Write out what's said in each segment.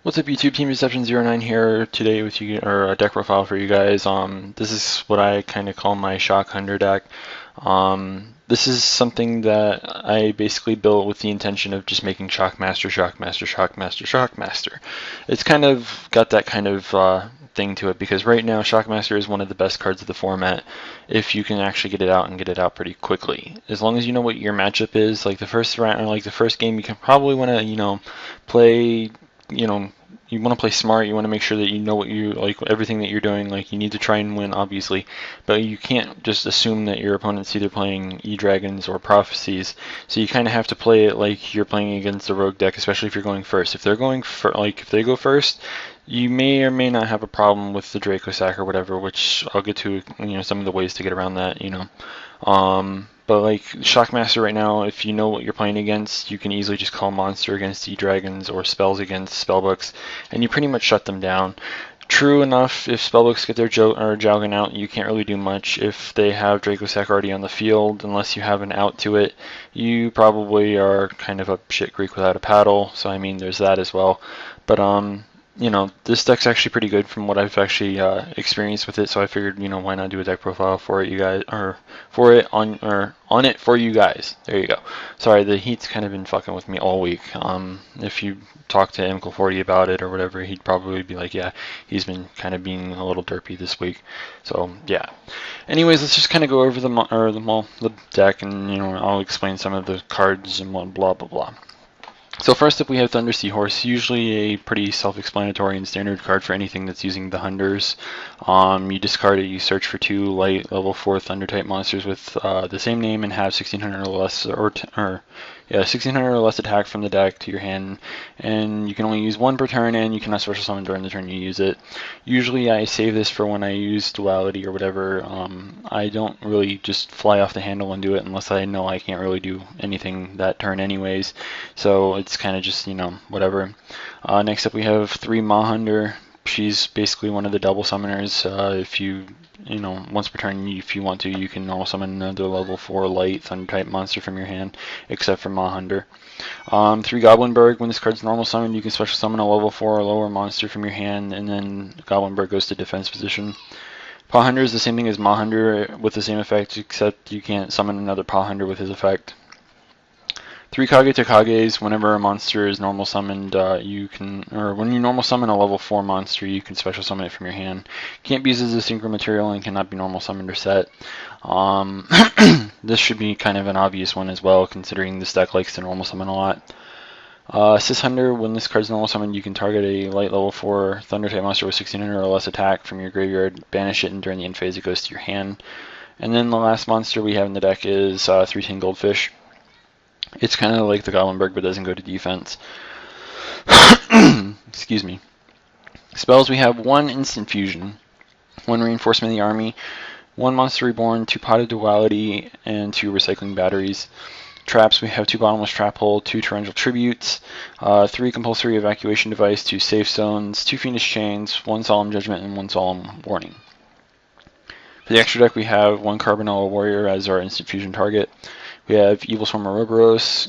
What's up, YouTube? Team Deception09 here today with you, or a deck profile for you guys. This is what I kind of call my Shockhunter deck. This is something that I basically built with the intention of just making Shockmaster, Shockmaster, Shockmaster, Shockmaster. It's kind of got that kind of thing to it because right now Shockmaster is one of the best cards of the format if you can actually get it out and get it out pretty quickly. As long as you know what your matchup is, like the first round or like the first game, you can probably want to play you want to play smart. You want to make sure that you know what you like, everything that you're doing. Like, you need to try and win, obviously, but you can't just assume that your opponent's either playing E-Dragons or Prophecies. So you kind of have to play it like you're playing against a rogue deck, especially if you're going first. If they're going for if they go first, you may or may not have a problem with the Draco Sack or whatever, which I'll get to, some of the ways to get around that. But like Shockmaster right now, if you know what you're playing against, you can easily just call Monster against E-Dragons or Spells against Spellbooks, and you pretty much shut them down. True enough, if Spellbooks get their Jowgen out, you can't really do much. If they have Dracosack already on the field, unless you have an out to it, you probably are kind of a shit creek without a paddle, so I mean there's that as well. But this deck's actually pretty good from what I've actually experienced with it, so I figured, why not do a deck profile for it, you guys, or for it on it for you guys. There you go. Sorry, the heat's kind of been fucking with me all week. If you talk to MCL40 about it or whatever, he'd probably be like, yeah, he's been kind of being a little derpy this week. So yeah. Anyways, let's just kind of go over the deck, and I'll explain some of the cards and blah blah blah. So first up we have Thunder Seahorse, usually a pretty self-explanatory and standard card for anything that's using the Hunders. You discard it, you search for 2 light level 4 Thunder type monsters with the same name and have 1600 or less, 1600 or less attack from the deck to your hand, and you can only use 1 per turn, and you cannot special summon during the turn you use it. Usually I save this for when I use Duality or whatever. I don't really just fly off the handle and do it unless I know I can't really do anything that turn anyways, so it's kind of just, whatever. Next up we have 3 Mahunder. She's basically one of the double summoners. If you, once per turn, if you want to, you can also summon another level 4 light Thunder type monster from your hand, except for Mahunder. 3 Goblinberg. When this card's normal summoned, you can special summon a level 4 or lower monster from your hand, and then Goblinberg goes to defense position. Pawhunder is the same thing as Mahunder with the same effect, except you can't summon another Pawhunder with his effect. 3 Kage Takages. Whenever a monster is normal summoned, when you normal summon a level 4 monster, you can special summon it from your hand. Can't be used as a synchro material and cannot be normal summoned or set. This should be kind of an obvious one as well, considering this deck likes to normal summon a lot. Sishunder, when this card's normal summoned, you can target a light level 4 Thunder type monster with 1600 or less attack from your graveyard, banish it, and during the end phase it goes to your hand. And then the last monster we have in the deck is 3-10 Goldfish. It's kind of like the Goblinberg, but doesn't go to defense. Excuse me. Spells, we have 1 Instant Fusion, 1 Reinforcement of the Army, 1 Monster Reborn, 2 Pot of Duality, and 2 Recycling Batteries. Traps, we have 2 Bottomless Trap Hole, 2 Torrential Tributes, 3 Compulsory Evacuation Device, 2 Safe Zones, 2 Fiendish Chains, 1 Solemn Judgment, and 1 Solemn Warning. For the extra deck, we have 1 Carbonella Warrior as our Instant Fusion target. We have Evil Swarm Ouroboros,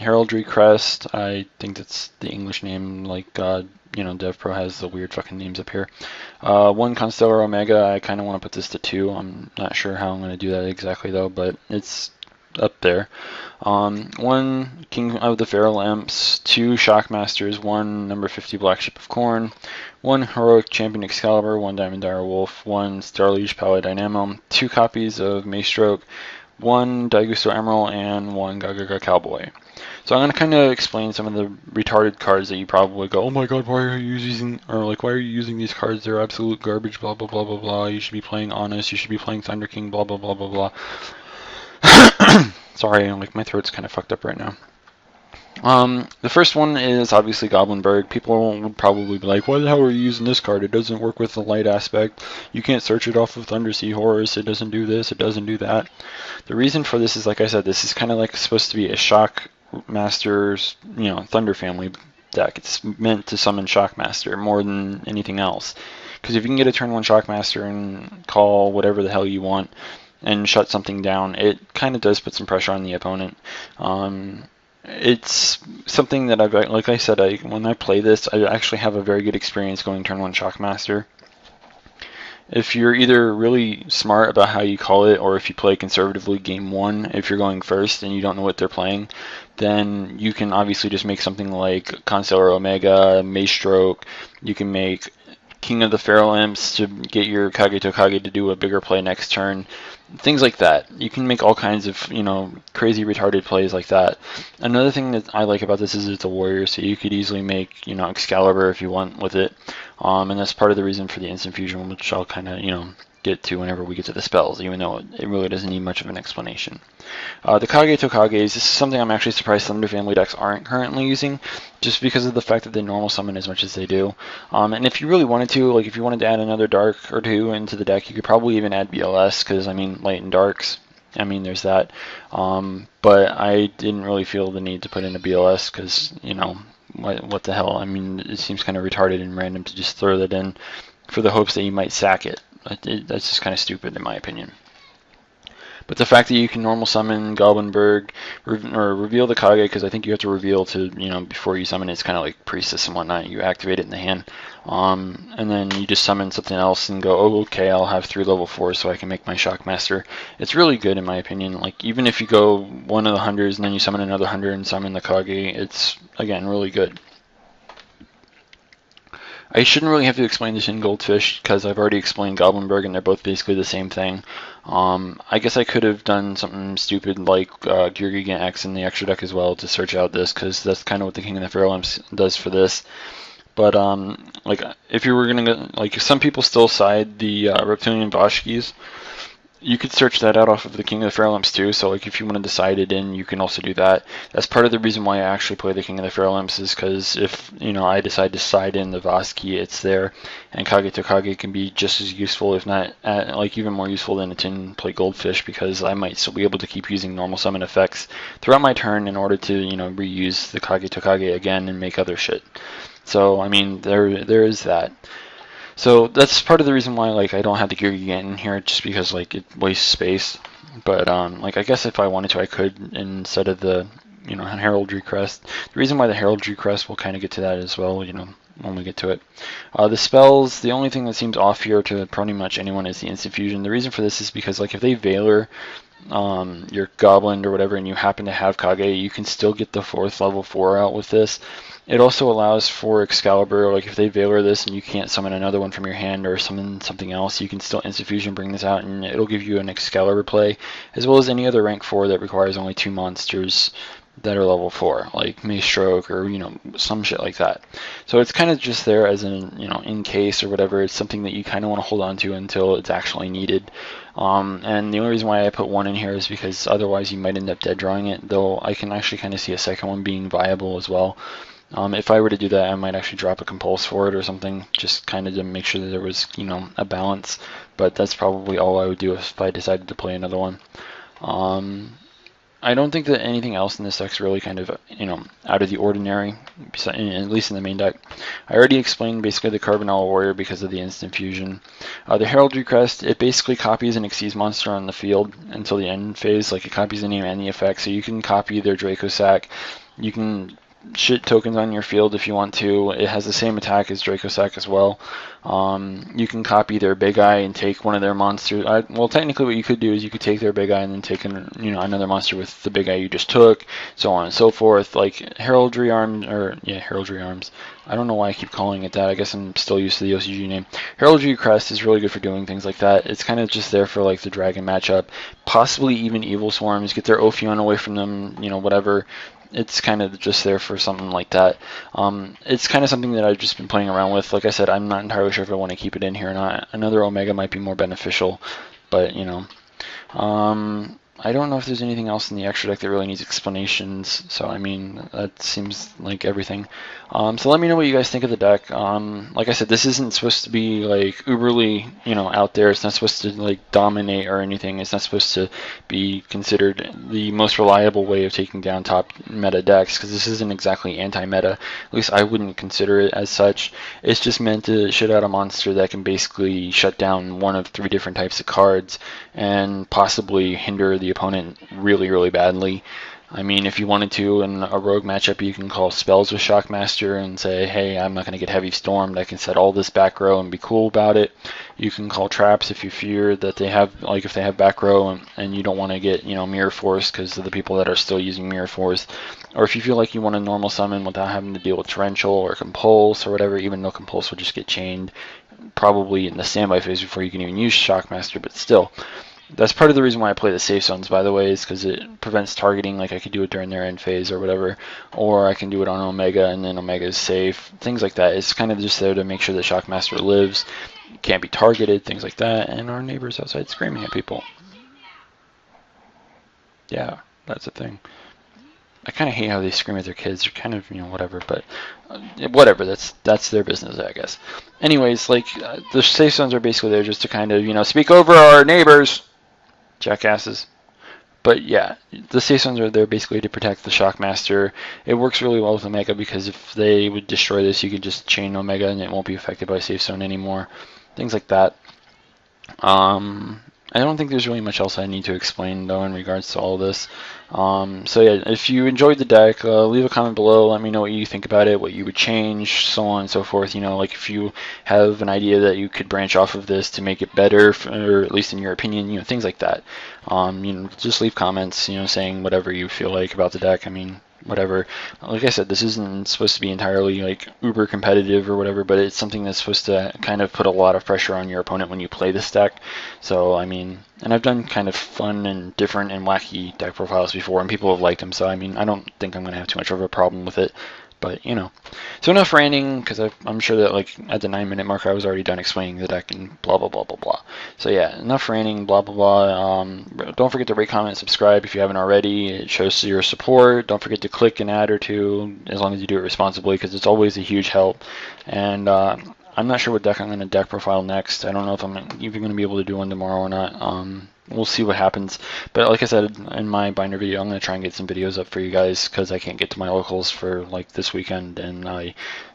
Heraldry Crest, I think that's the English name, like, DevPro has the weird fucking names up here. 1 Constellar Omega, I kind of want to put this to 2, I'm not sure how I'm going to do that exactly though, but it's up there. 1 King of the Feral Imps, 2 Shockmasters, 1 number 50 Black Ship of Corn, 1 Heroic Champion Excalibur, 1 Diamond Dire Wolf, 1 Starliege Pally Dynamo, 2 copies of Maestroke, 1 Daigusto Emerald, and 1 Gagaga Cowboy. So I'm going to kind of explain some of the retarded cards that you probably go, oh my god, why are you using these cards? They're absolute garbage, blah blah blah blah blah. You should be playing Honest, you should be playing Thunder King, blah blah blah blah blah. Sorry, my throat's kind of fucked up right now. The first one is obviously Goblinberg. People would probably be like, why the hell are you using this card? It doesn't work with the light aspect. You can't search it off of Thunder Seahorse. It doesn't do this. It doesn't do that. The reason for this is, like I said, this is kind of like supposed to be a Shockmaster's, Thunder family deck. It's meant to summon Shockmaster more than anything else. Because if you can get a turn 1 Shockmaster and call whatever the hell you want and shut something down, it kind of does put some pressure on the opponent. It's something that like I said, when I play this, I actually have a very good experience going turn 1 Shockmaster. If you're either really smart about how you call it, or if you play conservatively game 1, if you're going first and you don't know what they're playing, then you can obviously just make something like Constellar Omega, Maze Stroke. You can make King of the Feral Imps to get your Kage Tokage to do a bigger play next turn. Things like that. You can make all kinds of, crazy retarded plays like that. Another thing that I like about this is it's a warrior, so you could easily make, Excalibur if you want with it. And that's part of the reason for the instant fusion, which I'll kind of, get to whenever we get to the spells, even though it really doesn't need much of an explanation. The Kage Tokages, this is something I'm actually surprised Thunder Family decks aren't currently using, just because of the fact that they normal summon as much as they do. And if you really wanted to, like if you wanted to add another dark or two into the deck, you could probably even add BLS, because, light and darks, there's that. But I didn't really feel the need to put in a BLS, because, what the hell? It seems kind of retarded and random to just throw that in for the hopes that you might sack it. That's just kind of stupid in my opinion. But the fact that you can normal summon Goblinberg or reveal the Kage, because I think you have to reveal to, before you summon it, it's kind of like Priestess and whatnot. You activate it in the hand. And then you just summon something else and go, oh, okay, I'll have 3 level 4s so I can make my Shockmaster. It's really good in my opinion. Like, even if you go one of the Hunters and then you summon another Hunter and summon the Kage, it's, again, really good. I shouldn't really have to explain this in Goldfish, because I've already explained Goblinberg, and they're both basically the same thing. I guess I could have done something stupid like Gigant X in the extra deck as well to search out this, because that's kind of what the King of the Feral Imps does for this. But like, if you were gonna like, some people still side the Reptilian Boschkis. You could search that out off of the King of the Feral Imps too, so like if you want to decide it in, you can also do that. That's part of the reason why I actually play the King of the Feral Imps, is because if, I decide to side in the Voski, it's there, and Kage Tokage can be just as useful, if not like even more useful than a tin plate Goldfish, because I might still be able to keep using normal summon effects throughout my turn in order to, reuse the Kage Tokage again and make other shit. So, there is that. So that's part of the reason why, like, I don't have the Gigant in here, just because, like, it wastes space. But like, I guess if I wanted to, I could, instead of the, Heraldry Crest. The reason why the Heraldry Crest, we'll kind of get to that as well, when we get to it. The spells, the only thing that seems off here to pretty much anyone is the Instant Fusion. The reason for this is because, like, if they Veiler your Goblin or whatever, and you happen to have Kage, you can still get the 4th level 4 out with this. It also allows for Excalibur, like if they Veiler this and you can't summon another one from your hand or summon something else, you can still Instant Fusion bring this out, and it'll give you an Excalibur play, as well as any other rank 4 that requires only 2 monsters that are level 4, like Maze Stroke or, some shit like that. So it's kind of just there as an, in case or whatever. It's something that you kind of want to hold on to until it's actually needed. And the only reason why I put 1 in here is because otherwise you might end up dead drawing it, though I can actually kind of see a second one being viable as well. If I were to do that, I might actually drop a Compulse for it or something, just kind of to make sure that there was, a balance. But that's probably all I would do if I decided to play another one. I don't think that anything else in this deck's really kind of, out of the ordinary, at least in the main deck. I already explained basically the Carbonell Warrior because of the Instant Fusion. The Heraldry Crest, it basically copies an Xyz monster on the field until the end phase. Like, it copies the name and the effect, so you can copy their Draco Sack. You can shit tokens on your field if you want to. It has the same attack as Draco Sack as well. You can copy their Big Eye and take one of their monsters. Well, technically what you could do is you could take their Big Eye and then take another monster with the Big Eye you just took, so on and so forth. Like Heraldry Arms, Heraldry Arms. I don't know why I keep calling it that. I guess I'm still used to the OCG name. Heraldry Crest is really good for doing things like that. It's kind of just there for like the dragon matchup. Possibly even Evil Swarms. Get their Ophion away from them, whatever. It's kind of just there for something like that. It's kind of something that I've just been playing around with. Like I said, I'm not entirely sure if I want to keep it in here or not. Another Omega might be more beneficial, but, I don't know if there's anything else in the extra deck that really needs explanations, so that seems like everything. So let me know what you guys think of the deck. Like I said, this isn't supposed to be like uberly, out there. It's not supposed to like dominate or anything. It's not supposed to be considered the most reliable way of taking down top meta decks, because this isn't exactly anti-meta. At least I wouldn't consider it as such. It's just meant to shit out a monster that can basically shut down one of 3 different types of cards and possibly hinder the opponent really, really badly. I mean, if you wanted to in a rogue matchup, you can call spells with Shockmaster and say, hey, I'm not going to get heavy stormed. I can set all this back row and be cool about it. You can call traps if you fear that they have, like if they have back row and you don't want to get, Mirror Force because of the people that are still using Mirror Force. Or if you feel like you want to normal summon without having to deal with Torrential or Compulse or whatever, even though Compulse will just get chained probably in the standby phase before you can even use Shockmaster, but still. That's part of the reason why I play the safe zones, by the way, is because it prevents targeting. Like I could do it during their end phase or whatever, or I can do it on Omega and then Omega is safe. Things like that. It's kind of just there to make sure that Shockmaster lives, can't be targeted, things like that. And our neighbors outside screaming at people. Yeah, that's a thing. I kind of hate how they scream at their kids. They're kind of, whatever, but whatever. That's their business, I guess. Anyways, like the safe zones are basically there just to kind of, speak over our neighbors, jackasses. But yeah, the safe zones are there basically to protect the Shockmaster. It works really well with Omega because if they would destroy this, you could just chain Omega and it won't be affected by safe zone anymore. Things like that. I don't think there's really much else I need to explain though in regards to all this. So yeah, if you enjoyed the deck, leave a comment below. Let me know what you think about it, what you would change, so on and so forth. Like if you have an idea that you could branch off of this to make it better, or at least in your opinion, things like that. Just leave comments, saying whatever you feel like about the deck. I mean, whatever. Like I said, this isn't supposed to be entirely like uber competitive or whatever, but it's something that's supposed to kind of put a lot of pressure on your opponent when you play this deck. So I mean, and I've done kind of fun and different and wacky deck profiles before, and people have liked them. So I mean, I don't think I'm gonna have too much of a problem with it. But so enough ranting, because I'm sure that like at the 9-minute mark I was already done explaining the deck and blah blah blah blah blah. So yeah, enough ranting, blah blah blah. Don't forget to rate, comment, and subscribe if you haven't already. It shows your support. Don't forget to click an ad or two, as long as you do it responsibly, because it's always a huge help. And I'm not sure what deck I'm going to deck profile next. I don't know if I'm even going to be able to do one tomorrow or not. We'll see what happens. But like I said in my binder video, I'm going to try and get some videos up for you guys because I can't get to my locals for like this weekend, and I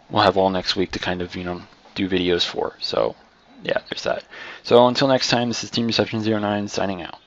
will have all next week to kind of, do videos for. So yeah, there's that. So until next time, this is Team Reception 09 signing out.